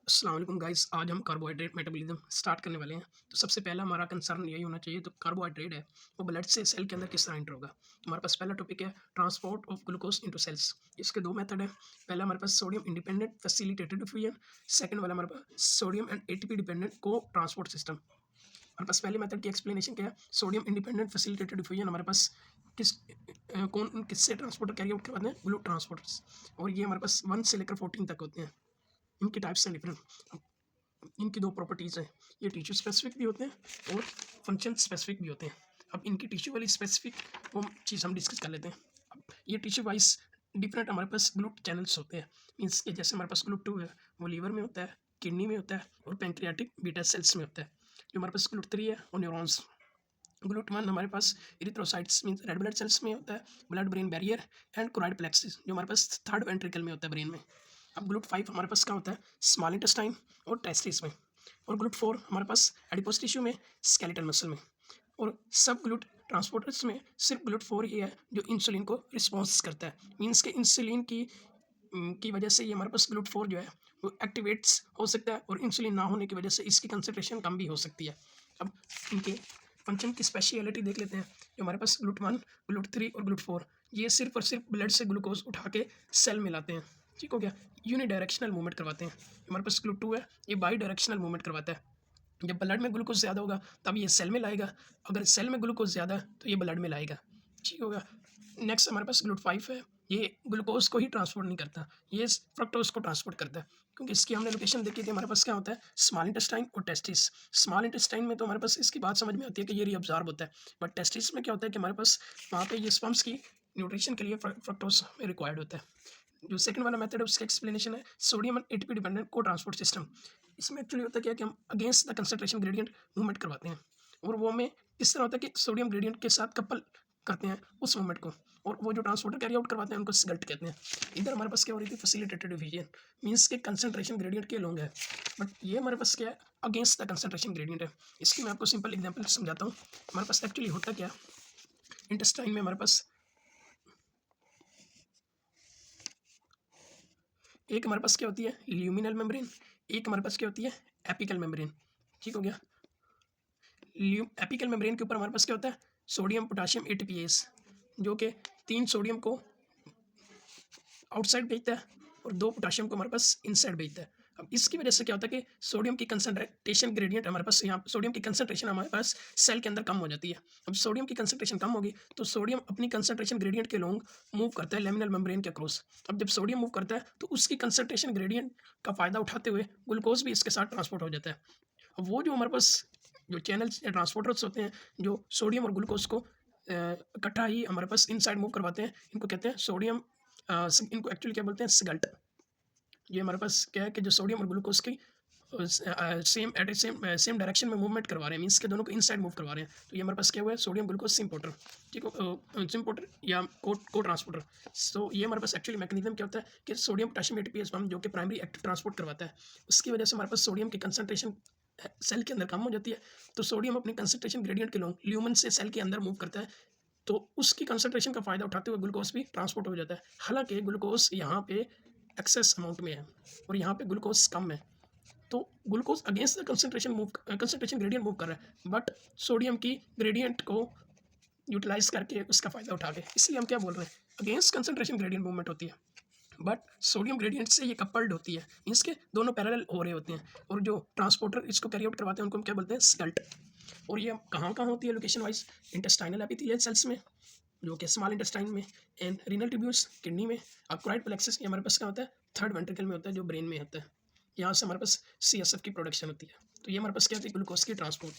अस्सलाम वालेकुम गाइस, आज हम कार्बोहाइड्रेट मेटाबॉलिज्म स्टार्ट करने वाले हैं। तो सबसे पहला हमारा कंसर्न यही होना चाहिए, तो कार्बोहाइड्रेट है वो ब्लड से सेल के अंदर किस तरह एंटर होगा। तो हमारे पास पहला टॉपिक है transport of glucose into cells. इसके दो मेथड है। पहला हमारे पास sodium independent facilitated diffusion, second वाला हमारे पास sodium and ATP dependent cotransport system. हमारे पास पहले मेथड की एक्सप्लेनेशन क्या है। सोडियम इंडिपेंडेंट फैसिलिटेटेड डिफ्यूजन हमारे पास किस कौन किससे ट्रांसपोर्टर कैरी आउट करवाते हैं, ग्लू ट्रांसपोर्टर्स। और ये हमारे पास 1 से लेकर 14 तक होते हैं। इनके टाइप्स हैं डिफरेंट। इनकी दो प्रॉपर्टीज़ हैं, ये टिश्यू स्पेसिफिक भी होते हैं और फंक्शन स्पेसिफिक भी होते हैं। अब इनकी टिश्यू वाली स्पेसिफिक वो चीज़ हम डिस्कस कर लेते हैं। अब ये टिश्यू वाइज डिफरेंट हमारे पास ग्लूट चैनल्स होते हैं। मीन्स के जैसे हमारे पास ग्लूट 2 है वो लीवर में होता है, किडनी में होता है और पैंक्रियाटिक बीटा सेल्स में होता है। जो हमारे पास ग्लूट 3 है वो न्यूरॉन्स। ग्लूट 1 हमारे पास erythrocytes means red blood cells में होता है, blood brain barrier and choroid plexus जो हमारे पास थर्ड वेंट्रिकल में होता है ब्रेन में। अब ग्लूट 5 हमारे पास क्या होता है, स्मॉल इंटेस्टाइन और टेस्टिस में। और ग्लूट 4 हमारे पास एडिपोस टिश्यू में, स्केलेटल मसल में। और सब ग्लूट ट्रांसपोर्टर्स में सिर्फ ग्लूट 4 ही है जो इंसुलिन को रिस्पॉन्स करता है। मीन्स के इंसुलिन की वजह से ये हमारे पास ग्लूट 4 जो है वो एक्टिवेट्स हो सकता है और इंसुलिन ना होने की वजह से इसकी कंसंट्रेशन कम भी हो सकती है। अब इनके फंक्शन की स्पेशलिटी देख लेते हैं। जो हमारे पास ग्लूट 1, ग्लूट 3 और ग्लूट 4 ये सिर्फ और सिर्फ ब्लड से ग्लूकोज उठा के सेल में लाते हैं। ठीक हो गया, यूनिडायरेक्शनल मूवमेंट करवाते हैं। हमारे पास ग्लूट 2 है, ये बाई डायरेक्शनल मूवमेंट करवाता है। जब ब्लड में ग्लूकोज ज़्यादा होगा तब ये सेल में लाएगा, अगर सेल में ग्लूकोज ज़्यादा है तो ये ब्लड में लाएगा। ठीक होगा। नेक्स्ट हमारे पास ग्लूट 5 है, ये ग्लूकोज को ही ट्रांसपोर्ट नहीं करता, ये फ्रक्टोज को ट्रांसपोर्ट करता है। क्योंकि इसकी हमने लोकेशन देखी थी, हमारे पास क्या होता है, स्मॉल इंटेस्टाइन और टेस्टिस। स्मॉल इंटेस्टाइन में तो हमारे पास इसकी बात समझ में आती है कि ये रीअब्जॉर्ब होता है, बट टेस्टिस में क्या होता है कि हमारे पास वहाँ पे ये स्पम्स की न्यूट्रिशन के लिए फ्रक्टोज में रिक्वायर्ड होता है। जो सेकंड वाला मेथड है उसका एक्सप्लेनेशन है sodium and ATP dependent cotransport system. इसमें एक्चुअली होता क्या है कि हम against the concentration gradient movement करवाते हैं। और वो में इस तरह होता है कि सोडियम ग्रेडियंट के साथ कपल करते हैं उस मूवमेंट को, और वो जो ट्रांसपोर्टर कैरी आउट करवाते हैं उनको सिगल्ट कहते हैं। इधर हमारे पास क्या हो रही थी, फैसिलिटेटेड डिवीजन मीन्स के कंसंट्रेशन ग्रेडियंट के लॉन्ग है, बट ये हमारे पास क्या है, अगेंस्ट द कंसंट्रेशन ग्रेडियंट है। इसकी मैं आपको सिंपल एग्जांपल समझाता हूँ। हमारे पास एक्चुअली होता क्या, इंटेस्टाइन में हमारे पास एक हमारे पास क्या होती है, ल्यूमिनल मेम्ब्रेन, एक हमारे पास क्या होती है, एपिकल मेम्ब्रेन। ठीक हो गया। एपिकल मेम्ब्रेन के ऊपर हमारे पास क्या होता है, सोडियम पोटाशियम एटीपीएस, जो कि 3 सोडियम को आउटसाइड भेजता है और 2 पोटाशियम को हमारे पास इनसाइड भेजता है। अब इसकी वजह से क्या होता है कि सोडियम की कंसंट्रेशन ग्रेडियंट हमारे पास, यहाँ सोडियम की कंसंट्रेशन हमारे पास सेल के अंदर कम हो जाती है। अब सोडियम की कंसंट्रेशन कम होगी तो सोडियम अपनी कंसंट्रेशन ग्रेडियंट के लॉन्ग मूव करता है लेमिनल मेम्ब्रेन के अक्रॉस। अब जब सोडियम मूव करता है तो उसकी कंसंट्रेशन ग्रेडियंट का फ़ायदा उठाते हुए ग्लूकोज भी इसके साथ ट्रांसपोर्ट हो जाता है। अब वो जो हमारे पास जो चैनल्स या ट्रांसपोर्टर्स होते हैं जो सोडियम और ग्लूकोज को इकट्ठा ही हमारे पास इनसाइड मूव करवाते हैं, इनको कहते हैं सोडियम इनको एक्चुअली क्या बोलते हैं, सिगल्ट। ये हमारे पास क्या है कि जो सोडियम और ग्लूकोज की सेम डायरेक्शन में मूवमेंट करवा रहे हैं, मीन्स के दोनों को इनसाइड मूव करवा रहे हैं। तो ये हमारे पास क्या हुआ है, सोडियम ग्लूकोज सिम्पोर्टर। ठीक है, सिम्पोर्टर या को ट्रांसपोर्टर। सो ये हमारे पास एक्चुअली मैकेनिज्म क्या होता है कि सोडियम पोटेशियम एटीपीएस पम्प जो कि प्राइमरी एक्टिव ट्रांसपोर्ट करवाता है, उसकी वजह से हमारे पास सोडियम की कंसंट्रेशन सेल के अंदर कम हो जाती है। तो सोडियम अपनी कंसंट्रेशन ग्रेडियंट के लॉन्ग ल्यूमन से सेल के अंदर मूव करता है, तो उसकी कंसंट्रेशन का फ़ायदा उठाते हुए ग्लूकोज भी ट्रांसपोर्ट हो जाता है। हालांकि ग्लूकोज यहाँ पे एक्सेस अमाउंट में है और यहाँ पे ग्लूकोज कम है, तो glucose against the concentration gradient move कर रहा है, बट सोडियम की ग्रेडियंट को यूटिलाइज करके उसका फ़ायदा उठा के, इसलिए हम क्या बोल रहे हैं, अगेंस्ट कंसंट्रेशन ग्रेडियंट मूवमेंट होती है, बट सोडियम ग्रेडियंट से ये कपल्ड होती है, इसके दोनों पैरेलल हो रहे होते हैं। और जो ट्रांसपोर्टर इसको कैरी आउट करवाते हैं उनको हम क्या बोलते हैं, स्कल्ट। और ये कहाँ कहाँ होती है location wise, intestinal epithelial cells में जो कि स्मॉल इंटेस्टाइन में, एंड रीनल ट्यूब्यूल्स किडनी में, अक्राइड प्लेक्सस ये हमारे पास क्या होता है, थर्ड वेंट्रिकल में होता है जो ब्रेन में होता है। यहाँ से हमारे पास CSF की प्रोडक्शन होती है। तो ये हमारे पास क्या होती है, ग्लूकोज की ट्रांसपोर्ट।